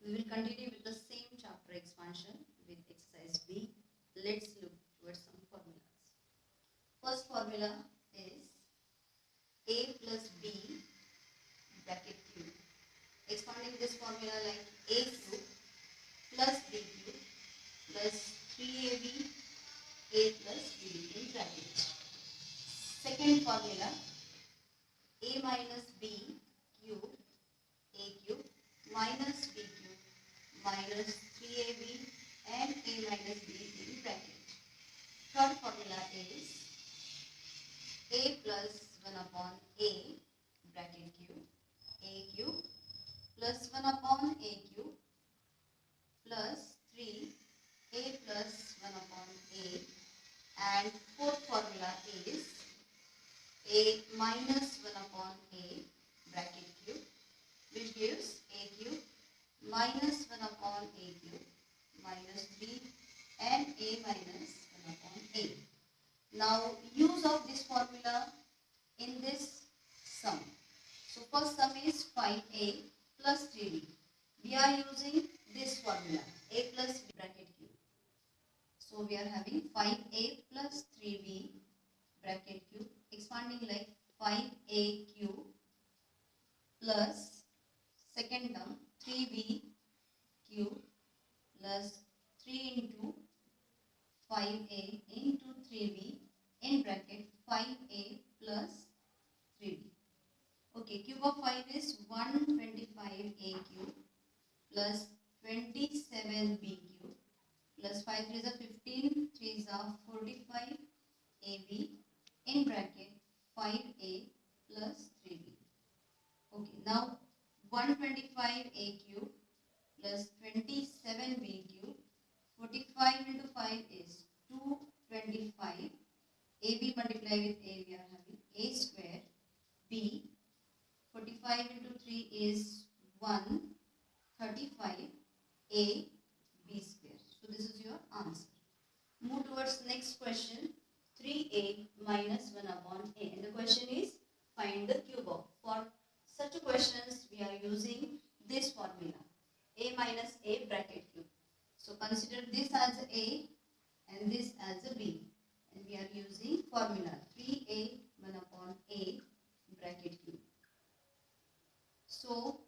We will continue with the same chapter expansion with exercise B. Let's look towards some formulas. First formula is A plus B bracket cube. Expanding this formula like A cube plus B cube plus 3AB A plus B in bracket. Second formula A minus B cube A cube minus B cube minus 3AB and A minus B in bracket. Third formula is A plus 1 upon A bracket cube A cube plus 1 upon A cube plus 3A plus 1 upon A, and fourth formula is A minus 1 upon A bracket cube, which gives A cube minus 1 upon A cube minus 3 and A minus 1 upon A. Now use of this formula in this sum. So first sum is 5A plus 3B. We are using this formula A plus B bracket cube. So we are having 5A plus 3B bracket cube, expanding like 5A cube plus second term 3B cube plus 3 into 5A into 3B in bracket 5A plus 3B. Okay, cube of 5 is 125A cube plus 27B cube plus 5 3s are 15, 3s are 45 AB in bracket 5A plus 3B. Okay, now 125A cube plus 27B cube, 45 into 5 is 225, AB multiply with A, we are having A square, B, 45 into 3 is 135, A, B square. So this is your answer. Move towards next question, 3A minus 1 upon A. And the question is, find the cube of. For such questions, we are using this formula, A minus A bracket cube. So consider this as A and this as a B. And we are using formula 3A 1 upon A bracket cube. So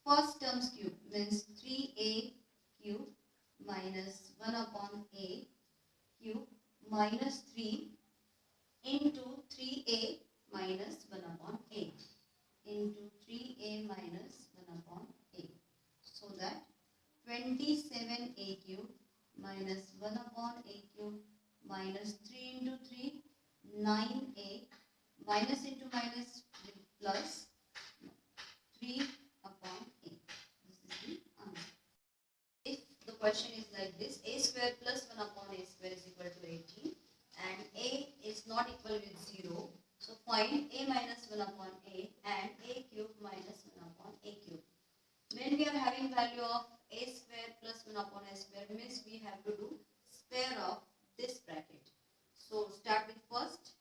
first term's cube means 3A cube minus 1 upon A cube minus 3 into 3A minus 1 upon A into 3A minus 1 upon A. So that 27A cube minus 1 upon A cube minus 3 into 3, 9A minus into minus plus 3 upon A. This is the answer. If the question is like this, A square plus 1 upon A square is equal to 18 and A is not equal with 0. So find A minus 1 upon A and A cube minus 1 upon A cube. When we are having value of A square plus 1 upon A square means we have to do square of this bracket. So start with first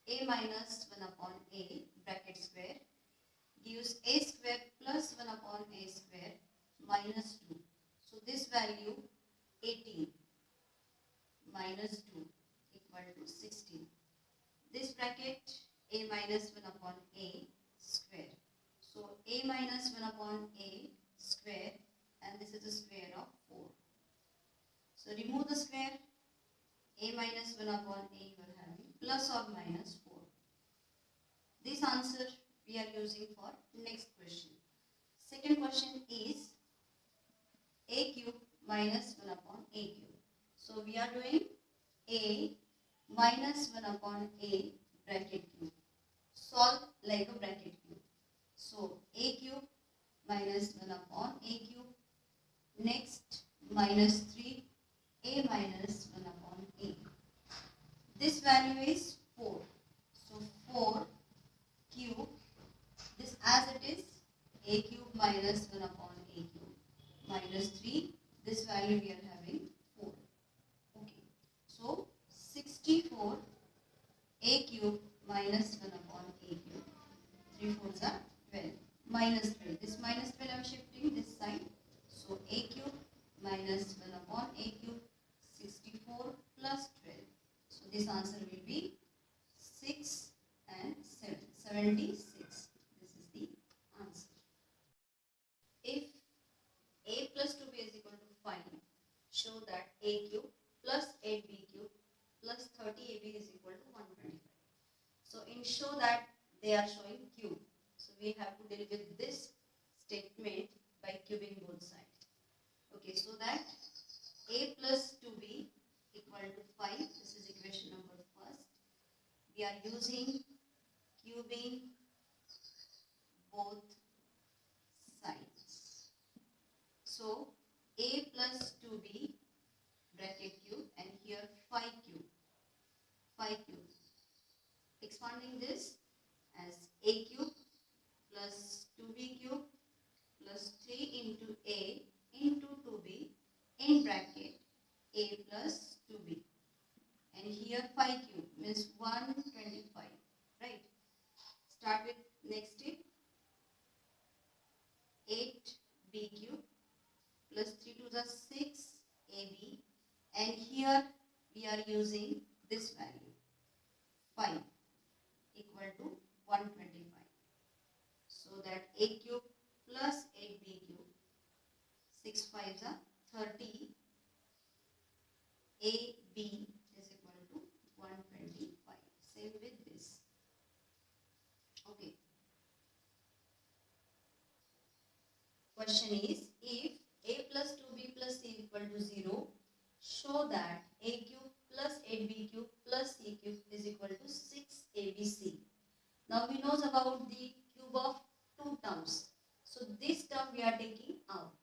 A minus 1 upon A bracket square gives A square plus 1 upon A square minus 2. So this value 18 minus 2 equal to 16. This bracket A minus 1 upon A square. So A minus 1 upon A square and this is the square of 4. So remove the square, A minus 1 upon A you are having plus or minus 4. This answer we are using for next question. Second question is A cube minus 1 upon A cube. So we are doing A minus 1 upon A bracket cube. Solve like a bracket cube. So A cube minus 1 upon A cube. Next minus 3 A minus 1 upon A. This value is 4. So 4 cube. This as it is A cube minus 1 upon A cube minus 3. This value we are having 4. Okay. So 64 A cube minus 1 upon A cube. 3 4s are 12. Minus 12. This minus 12 I am shifting this side. So minus 1 upon a cube, 64 plus 12. So this answer will be 6 and 7, 76. This is the answer. If a plus 2b is equal to 5, show that a cube plus 8b cube plus 30ab is equal to 125. So in show that they are showing cube. So we have to deal with this statement by cubing both sides. Okay, so that a plus 2b equal to 5. This is equation number first. We are using cubing both sides. So a plus 2b bracket cube and here 5 cube. 5 cube. Expanding this as a cube plus 2b cube plus 3 into a into 2b in bracket a plus 2b. And here 5 cube means 125. Right? Start with next step. 8b cube plus 3 to the 6 ab. And here we are using this value 5 equal to 125. So that a cube plus 8b cube, 6 5s are 30, ab is equal to 125. Same with this. Okay. Question is, if a plus 2b plus c equal to 0, show that a cube plus 8b cube plus c cube is equal to 6abc. Now we know about the cube of two terms. So this term we are taking out.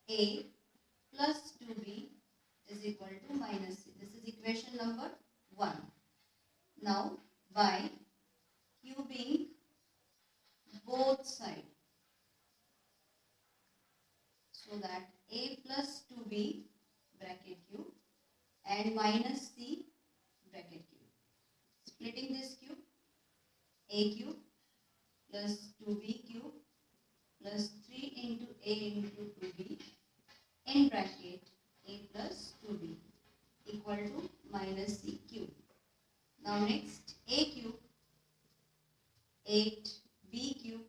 A plus 2b is equal to minus c. This is equation number 1. Now by cubing both sides, so that a plus 2b bracket cube and minus c bracket cube. Splitting this cube, a cube plus 2b cube plus 3 into a into 2b in bracket a plus 2b equal to minus c cube. Now next, a cube 8b cube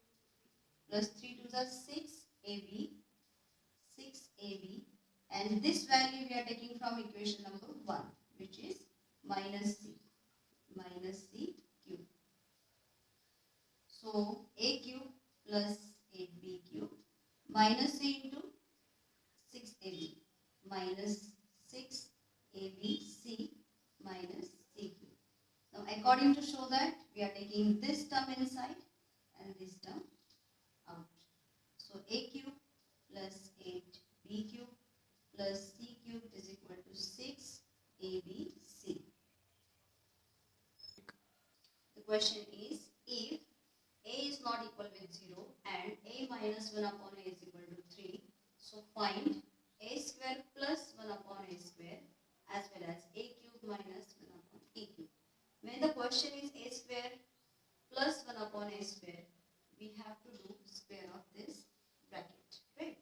plus 3 to the 6ab, 6ab, and this value we are taking from equation number 1, which is minus c cube. So a cube plus 8b cube minus c into 6ab minus 6abc minus c cube. Now according to show that we are taking this term inside and this term out. So a cube plus 8b cube plus c cube is equal to 6abc. The question is, if a is not equal with 0 and a minus 1 upon a is equal to 3, so find a square plus 1 upon a square as well as a cube minus 1 upon a cube. When the question is a square plus 1 upon a square, we have to do square of this bracket, right?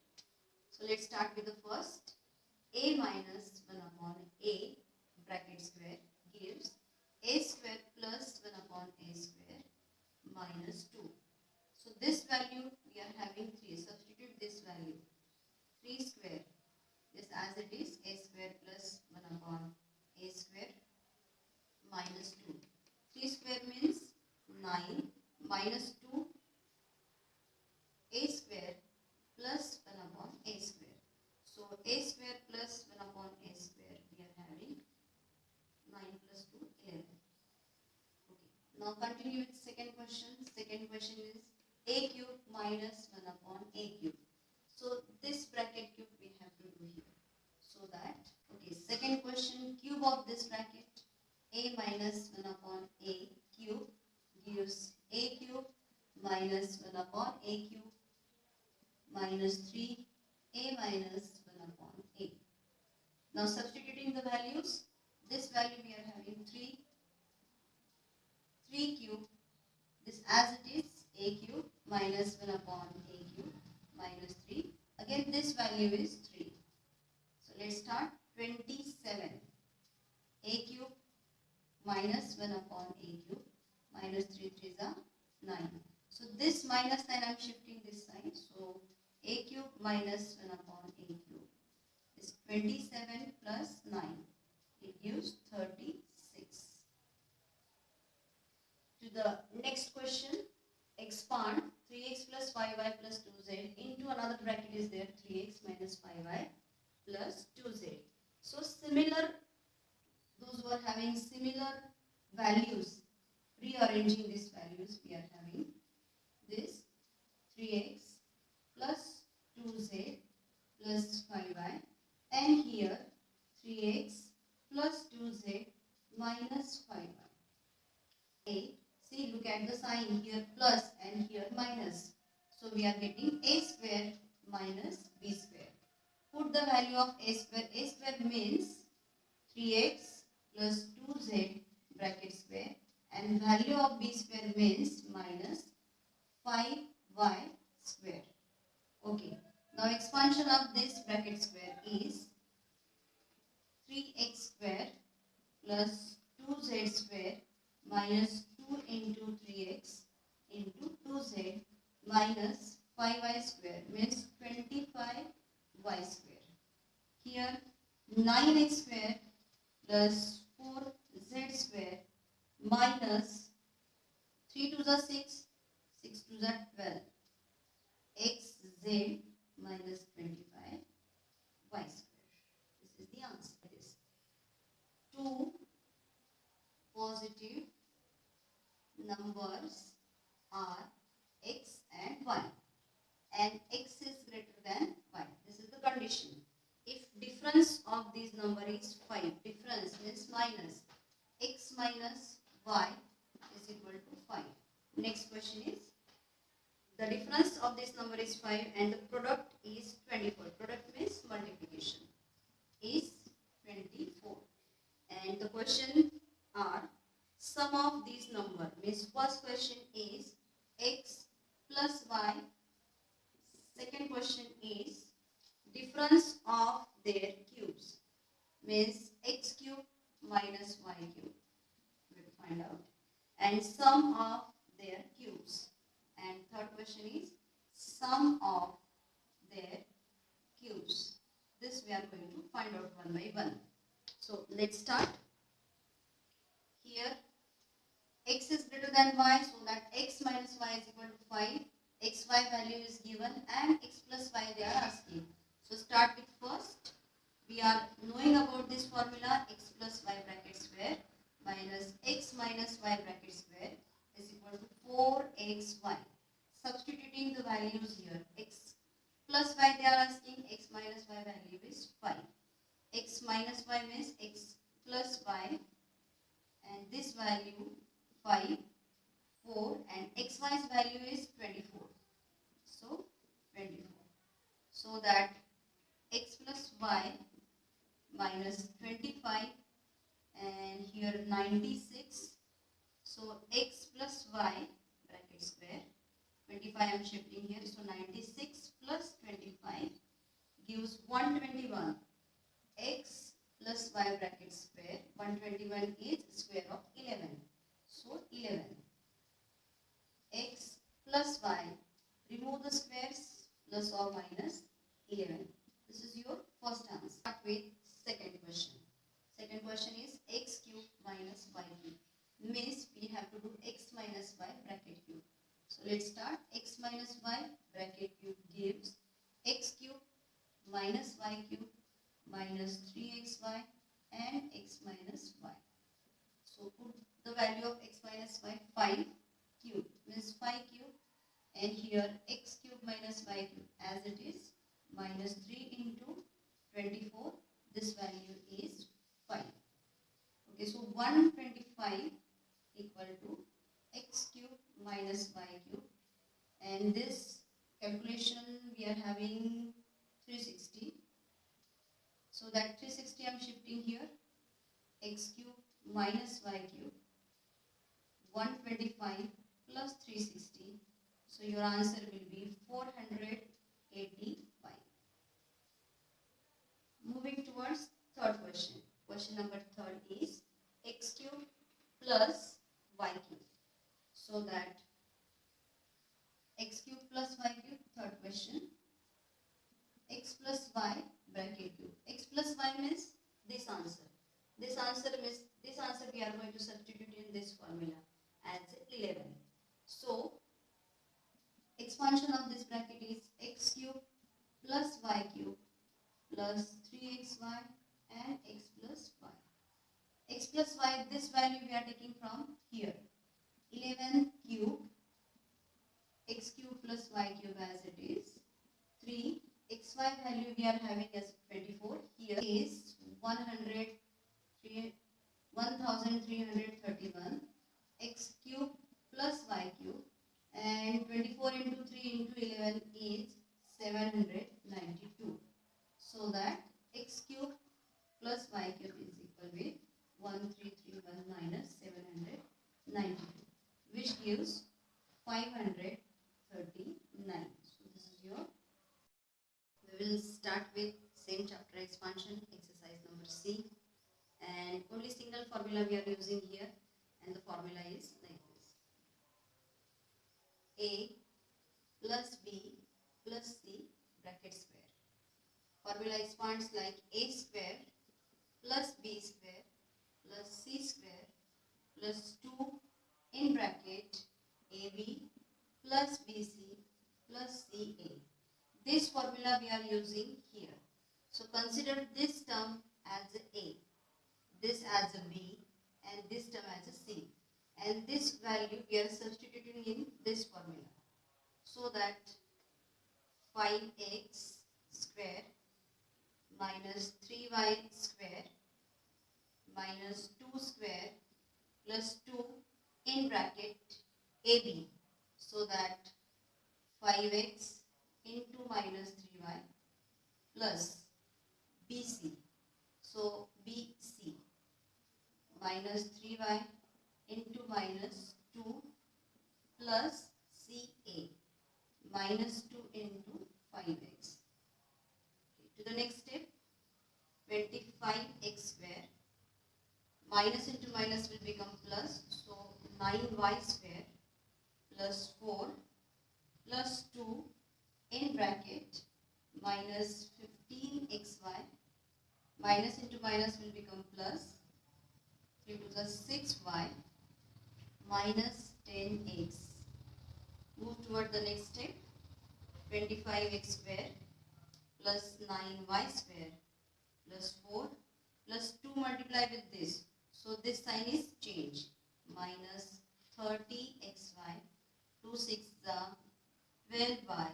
So let's start with the first. A minus 1 upon a bracket square gives a square plus 1 upon a square minus 2. So this value we are having 3. Substitute this value. 3 square is as it is a square plus 1 upon a square minus 2. 3 square means 9 minus 2 a square plus 1 upon a square. So a square plus 1 upon a square we are having 9 plus 2 11. Okay. Now continue with second question. Second question is a cube minus 1 upon a cube. So this bracket cube we have to do here. So that, okay, second question, cube of this bracket a minus 1 upon a cube gives a cube minus 1 upon a cube minus 3 a minus 1 upon a. Now substituting the values, this value we are having 3 cube, this as it is a cube minus 1 upon a cube minus 3. Again this value is 3. let's start. 27 a cube minus 1 upon a cube minus 3 3 is 9. So this minus 9 I am shifting this side. So a cube minus 1 upon a cube is 27 plus 9. It gives 36. To the next question, expand 3x plus 5y plus 2z into another bracket is there, 3x minus 5y plus 2z. So similar, those who are having similar values, rearranging these values, we are having this 3x plus 2z plus 5y, and here 3x plus 2z minus 5y. A, see, look at the sign here plus and here minus. So we are getting a square minus b square. Put the value of a square. A square means 3x plus 2z bracket square, and value of b square means minus 5y square. Okay. Now expansion of this bracket square is 3x square plus 2z square minus 2 into 3x into 2z minus 5y square means 25y square. Here 9x square plus 4z square minus 3 to the 6, 6 to the 12, xz minus 25 y square. This is the answer. This two positive numbers are x and y, and x is greater than y. This is the condition. If difference of these number is 5, difference means minus, x minus y is equal to 5. Next question is, the difference of this number is 5 and the product is 24. Product means multiplication is 24. And the question are sum of these number means first question is x plus y. Second question is difference of their cubes means x cube minus y cube. We will find out. And sum of their cubes. And third question is sum of their cubes. This we are going to find out one by one. So let's start. Here x is greater than y, so that x minus y is equal to 5. xy value is given and x plus y they are asking. So start with first. We are knowing about this formula, x plus y bracket square minus x minus y bracket square is equal to 4xy. Substituting the values here, x plus y they are asking, x minus y value is 5. X minus y means x plus y, and this value 5, 4, and xy's value is 24. So 24. So that x plus y minus 25, and here 96. So x plus y bracket square, 25 I am shifting here, so 96 plus 25 gives 121. X plus y bracket square, 121 is square of 11. So 11. X plus y, remove the squares, plus or minus 11. This is your first answer. Start with second question. Second question is x cube minus y cube. Means we have to do x minus y bracket cube. So let's start. X minus y bracket cube gives x cube minus y cube minus 3xy and x minus y. So put the value of x minus y, 5 cube means 5 cube, and here x cube minus y cube as it is minus 3 into 24. This value is 5. Okay, so 125 equal to x cube minus y cube, and this calculation we are having 360. So that 360 I am shifting here, x cube minus y cube, 125 plus 360. So your answer will be 485. Moving towards plus y bracket cube. X plus y means this answer. This answer means this answer we are going to substitute in this formula as 11. So expansion of this bracket is x cube plus y cube plus 3xy and x plus y. X plus y, this value we are taking from here. 11 cube, x cube plus y cube as it is. 3, xy value we are having as 24. Here is 1331 x cube plus y cube, and 24 into 3 into 11 is 792. So that x cube plus y cube is equal with 1331 minus 792, which gives 539. So this is your. We will start with same chapter expansion, exercise number C, and only single formula we are using here, and the formula is like this: A plus B plus C bracket square. Formula expands like A square plus B square plus C square plus 2 in bracket AB plus BC plus CA. This formula we are using here. So consider this term as A, this as a B, and this term as a C. And this value we are substituting in this formula. So that 5x square minus 3y square minus 2 square plus 2 in bracket AB. So that 5x into minus 3y plus BC. So BC minus 3y into minus 2 plus CA minus 2 into 5x. To the next step, 25x square, minus into minus will become plus, so 9y square plus 4 plus 2 in bracket minus 15xy, minus into minus will become plus, 3 to the 6y minus 10x. Move toward the next step, 25x square plus 9y square plus 4 plus 2 multiply with this. So this sign is changed. Minus 30xy, 2 6 the 12y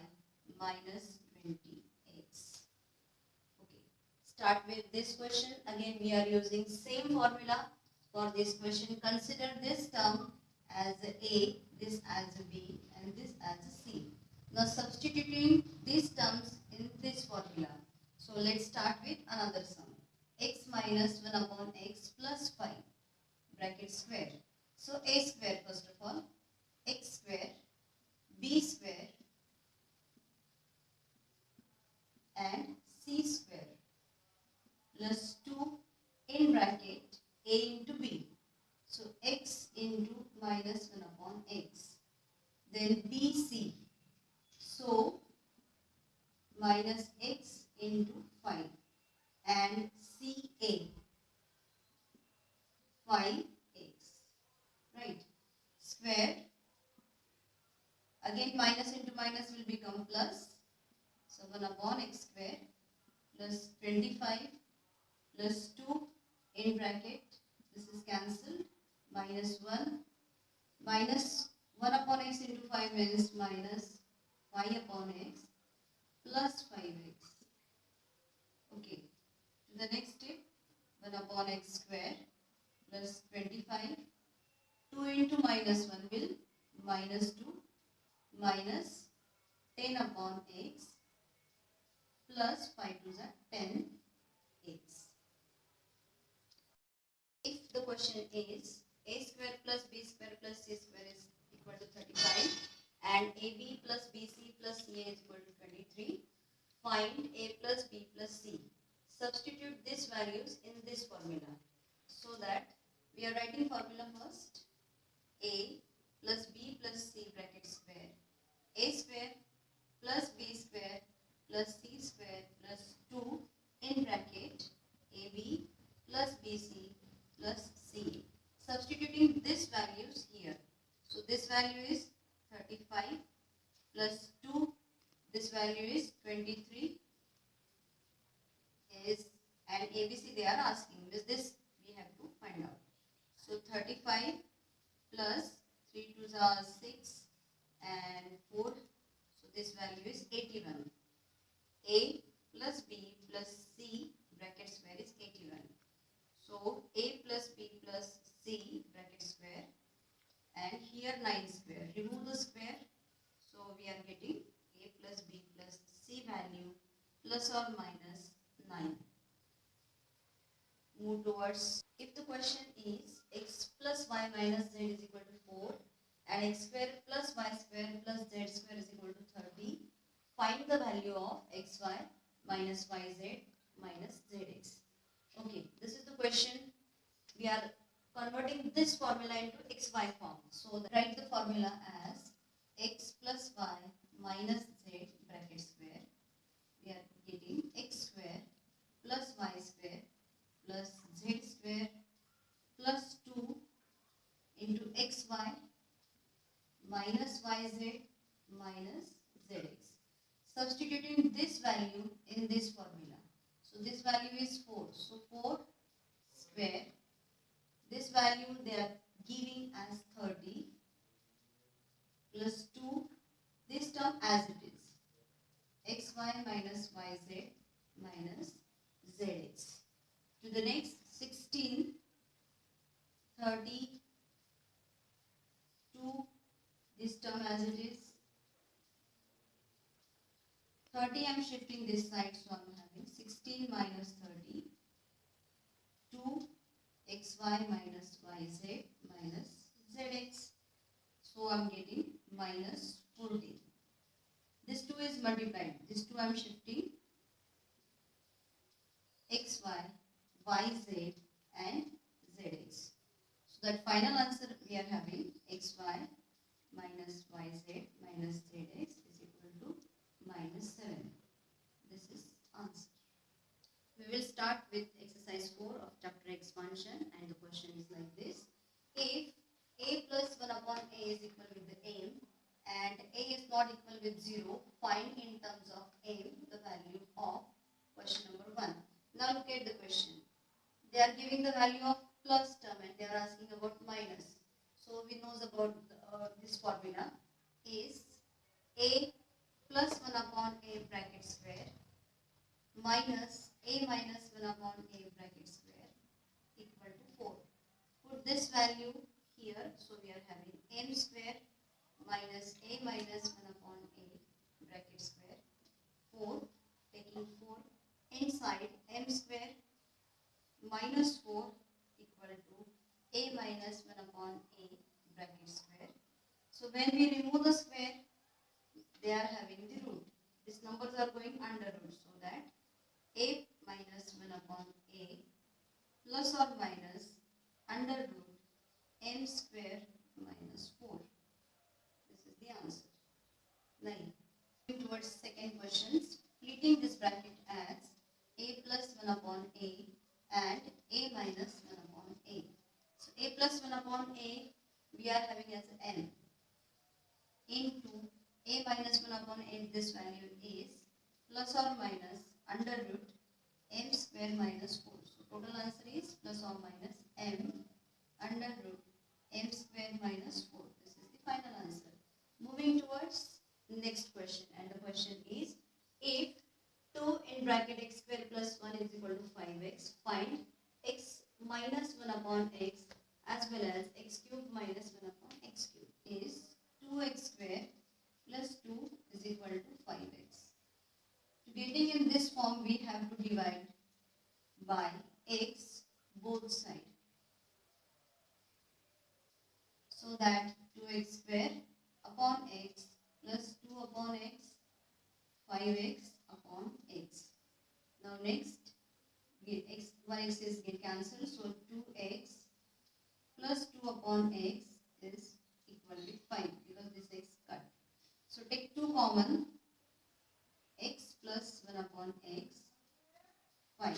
minus 20x. Okay. Start with this question. Again we are using same formula for this question. Consider this term as A, this as B, and this as C. Now substituting these terms in this formula. So let's start with another sum. X minus 1 upon x plus 5 bracket square. So A square first of all, x square, B square and C square plus 2 in bracket A into B. So x into minus 1 upon x. Then BC. So minus x into 5 and CA 5x, right? Square, again minus into minus will become plus, so 1 upon x square plus 25 plus 2 in bracket, this is cancelled, minus 1 minus 1 upon x into 5 means minus 5 upon x plus 5x. Okay, to the next step, 1 upon x square plus 25, 2 into minus 1 will minus 2 minus 10 upon x plus 5 to the 10x. If the question is a square plus b square plus c square is equal to 35 and ab plus bc plus ca is equal to 23, find a plus b plus c. Substitute these values in this formula. So that we are writing formula first. A plus b plus c bracket square. A square plus b square plus c square plus ABC they are asking. With this we have to find out. So 35 plus 3 2s are 6 and 4. So this value is 81. A plus B plus C bracket square is 81. So A plus B plus C bracket square, and here 9 square. Remove the square. So we are getting A plus B plus C value plus or minus 9. Move towards, if the question is x plus y minus z is equal to 4 and x square plus y square plus z square is equal to 30, find the value of xy minus yz minus zx. Okay, this is the question. We are converting this formula into xy form. So write the formula as x plus y minus z bracket square. We are getting x square plus y square plus z square plus 2 into xy minus yz minus zx. Substituting this value in this formula. So this value is 4. So 4 square. This value they are giving as 30 plus 2. This term as it is. xy minus yz minus zx. To the next 16, 32, this term as it is. 30 I am shifting this side, so I am having 16 minus 30, 2 xy minus yz minus zx. So I am getting minus 14. This 2 is multiplied. This 2 I am shifting xy, yz and zx. So that final answer we are having xy minus yz minus zx is equal to minus 7. This is answer. We will start with exercise 4 of chapter expansion, and the question is like this. If a plus 1 upon a is equal with the m and a is not equal with 0, find in terms of m the value of question number 1. Now look at the question. They are giving the value of plus term and they are asking about minus. So we know about this formula is a plus 1 upon a bracket square minus a minus 1 upon a bracket square equal to 4. Put this value here. So we are having m square minus a minus 1 upon a bracket square 4, taking 4 inside m square minus 4 equal to a minus 1 upon a bracket square. So when we remove the square, they are having the root. These numbers are going under root, so that a minus 1 upon a plus or minus under root m square minus 4. This is the answer. 9. Towards second question, splitting this bracket as a plus 1 upon a and a minus 1 upon a. So a plus 1 upon a we are having as n into a minus 1 upon a, this value is plus or minus under root m square minus 4. So total answer is plus or minus m under root m square minus 4. This is the final answer. Moving towards next question, and the question is, if 2 in bracket x square plus 1 is equal to 5x, find x minus 1 upon x as well as x cube minus 1 upon x cube. Is 2x square plus 2 is equal to 5x. To getting in this form, we have to divide by x both sides. So that 2x square upon x plus 2 upon x, 5x upon x. Now next, x, 1x is get cancelled, so 2x plus 2 upon x is equal to 5 because this x cut. So take 2 common, x plus 1 upon x, 5.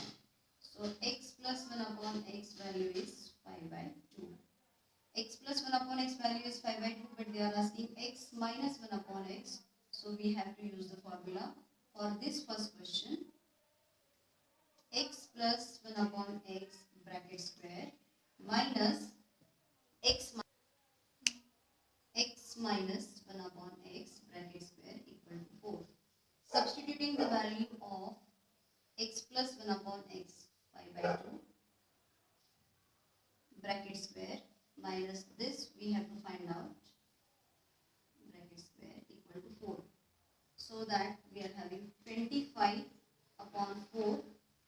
So x plus 1 upon x value is 5 by 2. X plus 1 upon x value is 5 by 2, but they are asking x minus 1 upon x. So we have to use the formula for this first question. X plus 1 upon x bracket square minus x minus 1 upon x bracket square equal to 4. Substituting the value of x plus 1 upon x 5 by 2 bracket square minus this we have to find out bracket square equal to 4. So that we are having 25 upon 4.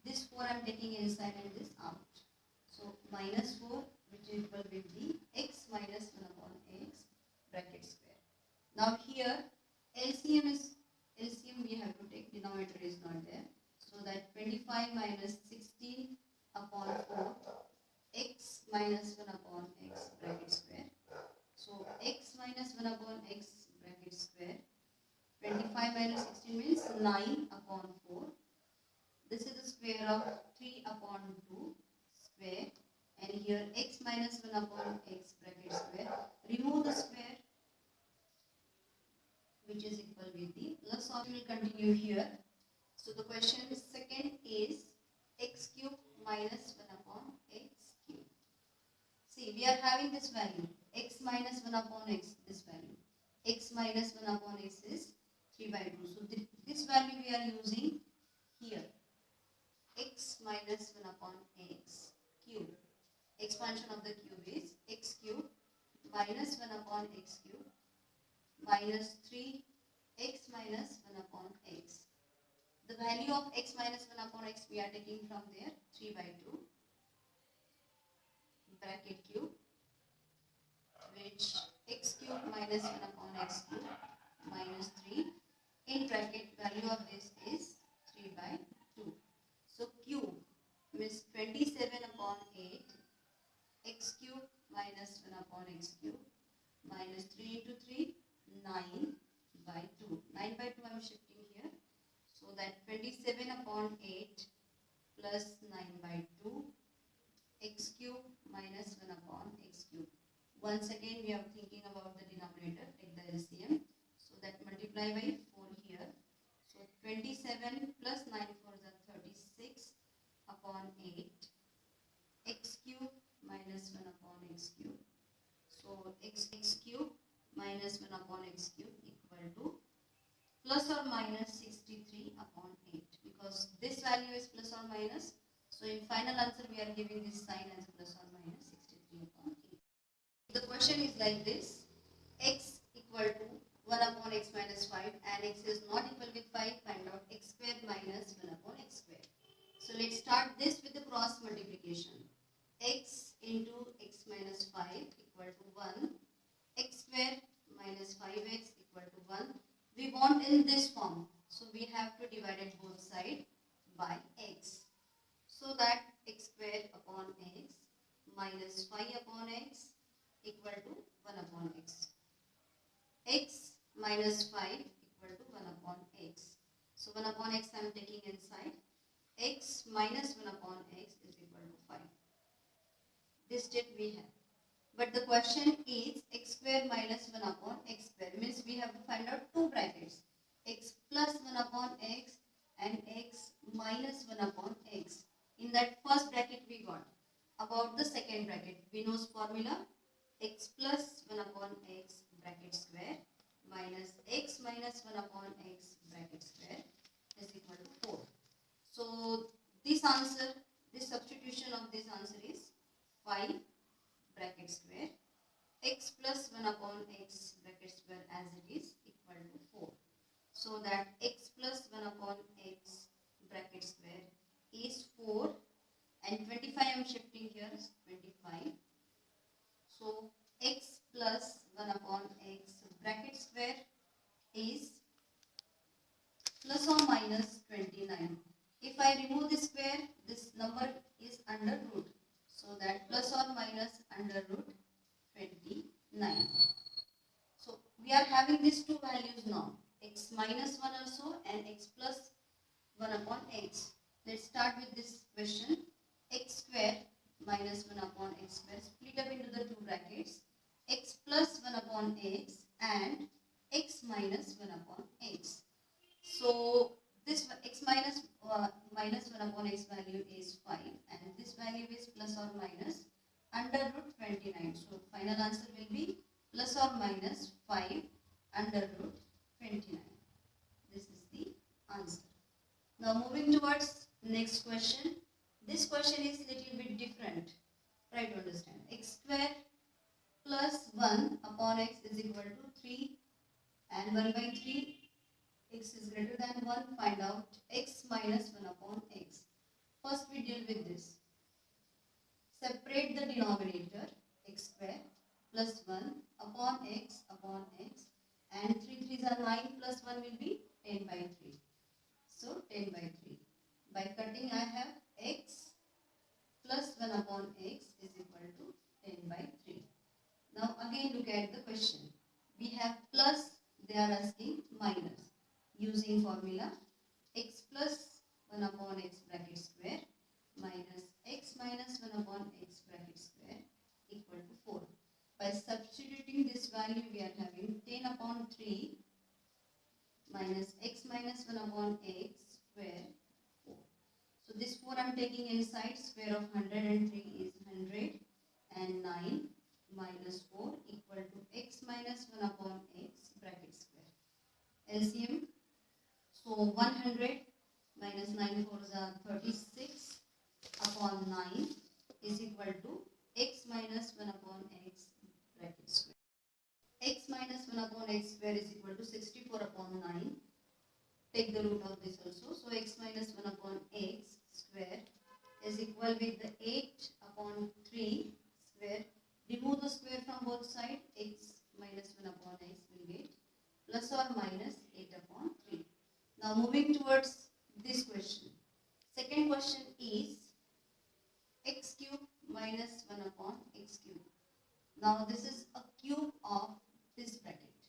This 4 I am taking inside and this out. So minus 4 which is equal with the x minus 1 upon x bracket square. Now here LCM we have to take, denominator is not there. So that 25 minus 16 upon 4 x minus 1 upon x bracket square. So x minus 1 upon x bracket square. 25 minus 16 means 9 upon 4. This is the square of 3 upon 2 square. And here x minus 1 upon x bracket square. Remove the square which is equal with the plus, or we will continue here. So the question second is x cube minus 1 upon x cube. See, we are having this value x minus 1 upon x, this value x minus 1 upon x is 3 by 2. So this value we are using here, x minus 1 upon x cube. Expansion of the cube is x cube minus 1 upon x cube minus 3 x minus 1 upon x. The value of x minus 1 upon x we are taking from there, 3 by 2 bracket cube, which x cube minus 1 upon x cube minus 3 in bracket, value of this is 3 by 2. So cube means 27 upon 8 x cube minus 1 upon x cube minus 3 into 3 9 by 2. 9 by 2 I am shifting here. So that 27 upon 8 plus 9 by 2 x cube minus 1 upon x cube. Once again we are thinking about the denominator, take the LCM. So that multiply by 4 here. So 27 plus 9 for the 36 upon 8 x cube minus 1 upon x cube. So x cube minus 1 upon x cube equal to plus or minus 63 upon 8, because this value is plus or minus. So in final answer we are giving this sign as plus or minus 63 upon 8. The question is like this, x equal to 1 upon x minus 5 and x is not equal with 5, find out x square minus 1 upon x square. So let's start this with the cross multiplication. X into x minus 5 equal to 1, x square minus 5x equal to 1. We want in this form, so we have to divide it both sides by x. So that x square upon x minus 5 upon x equal to 1 upon x. X minus 5 equal to 1 upon x. So 1 upon x I am taking inside. X minus 1 upon x is equal to 5. This step we have. But the question is x square minus 1 upon x square, means we have to find out two brackets, x plus 1 upon x and x minus 1 upon x. In that first bracket we got. About the second bracket, we know formula, x plus 1 upon x bracket square minus x minus 1 upon x bracket square is equal to 4. So this answer, this substitution of this answer is 5 bracket square x plus 1 upon x bracket square as it is equal to 4. So that x plus 1 upon x bracket square is 4 and 25 I am shifting here, 25. So x plus 1 upon x bracket square is plus or minus 29. If I remove the square, this number is under root. So that plus or minus under root 29. So we are having these two values now, x minus 1 also and x plus 1 upon x. Let's start with this question. X square minus 1 upon x square, split up into the two brackets, x plus 1 upon x and x minus 1 upon x. So this x minus 1 upon x value is 5 and this value is plus or minus under root 29. So final answer will be plus or minus 5 under root 29. This is the answer. Now moving towards next question. This question is little bit different. Try to understand. X square plus 1 upon x is equal to 3 and 1 by 3 x is greater than 1. Find out x minus 1 upon x. First we deal with this. Separate the denominator x square plus 1 upon x and 3 3s are 9 plus 1 will be 10 by 3. So 10 by 3. By cutting I have x plus 1 upon x is equal to 10 by 3. Now again look at the question. We have plus, they are asking minus. Using formula x plus 1 upon x bracket square minus x minus 1 upon x bracket square equal to 4. By substituting this value we are having 10 upon 3 minus x minus 1 upon x square 4. So this 4 I am taking inside. Square of 103 is 100 and 9 minus 4 equal to x minus 1 upon x bracket square. LCM. So 100 minus 9 4s are 36 upon 9 is equal to x minus 1 upon x bracket square. X minus 1 upon x square is equal to 64 upon 9. Take the root of this also. So x minus 1 upon x square is equal with the 8 upon 3 square. Remove the square from both sides. X minus 1 upon x will get plus or minus 8 upon 3. Now moving towards this question. Second question is x cube minus 1 upon x cube. Now this is a cube of this bracket.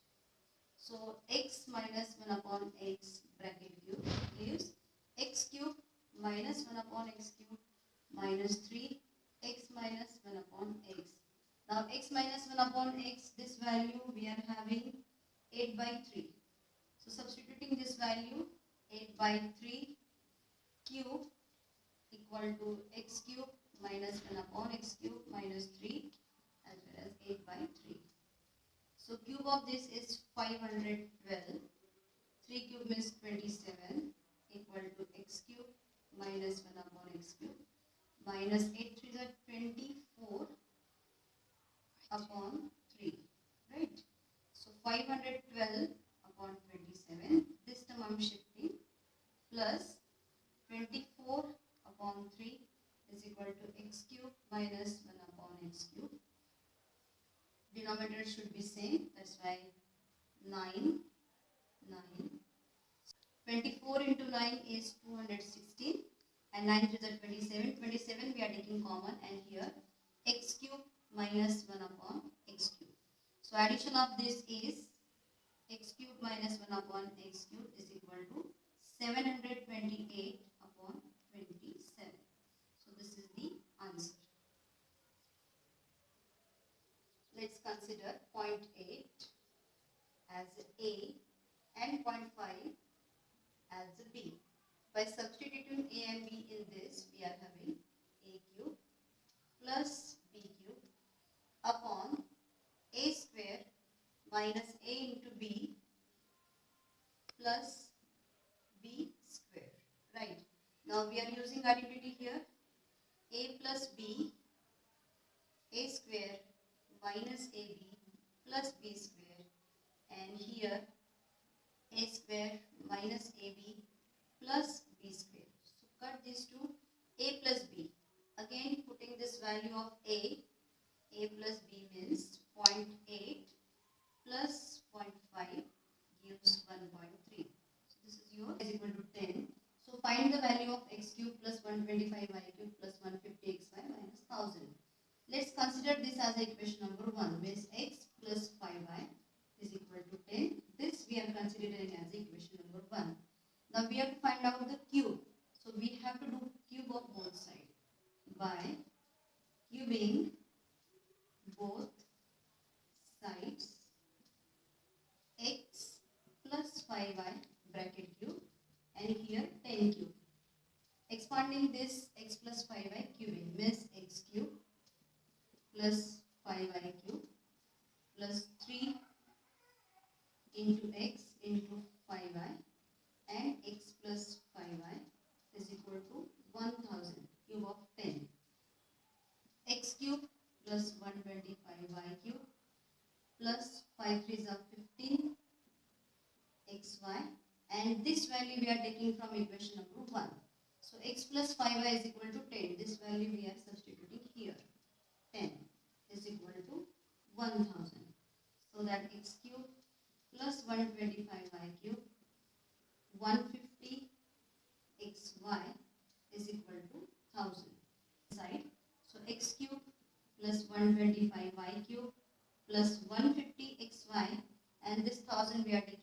So x minus 1 upon x bracket cube gives x cube minus 1 upon x cube minus 3 x minus 1 upon x. Now x minus 1 upon x, this value we are having 8 by 3. So substituting this value 8 by 3 cube equal to x cube minus 1 upon x cube minus 3 as well as 8 by 3. So cube of this is 512. 3 cube means 27 equal to x cube minus 1 upon x cube minus 8 3 is 24 upon 3. Right? So 512 upon 27. This term I am shifting plus 24 upon 3 is equal to x cube minus 1 upon x cube. Denominator should be same. That's why 9. 24 into 9 is 216 and 9 is 27. 27 we are taking common and here x cube minus 1 upon x cube. So addition of this is x cube minus 1 upon x cube is equal to 728 upon 27. So this is the answer. Let's consider point 8 as A and point 5 as B. By substituting A and B in this, we are having A cube plus B cube upon A square minus A into B plus B square. Right. Now we are using identity here. A plus B, A square minus AB plus B square, and here A square minus AB plus B square. So cut these two. A plus B. Again putting this value of A plus B means 0.8 plus 0.5 gives 1.3. So this is your is equal to 10. So find the value of x cube plus 125y cube plus 150xy minus 1000. Let's consider this as equation number 1, means x plus 5y is equal to 10. This we are considering as equation number 1. Now we have to find out the cube. So we have to do cube of both sides by cubing both sides. X plus 5y bracket cube and here 10 10 cube. Expanding this x plus 5y cubing means x cube plus 5y cube plus 3 into x into 5y and x plus 5y is equal to 1000 cube of 10. X cube plus 125y cube plus 5 3s are 15 xy, and this value we are taking from equation number 1. So x plus 5y is equal to 10. This value we are substituting here. 10 is equal to 1000. So that x cube plus 125y cube 150 xy is equal to 1000. Side. So x cube plus 125y cube plus 150 xy, and this 1000 we are taking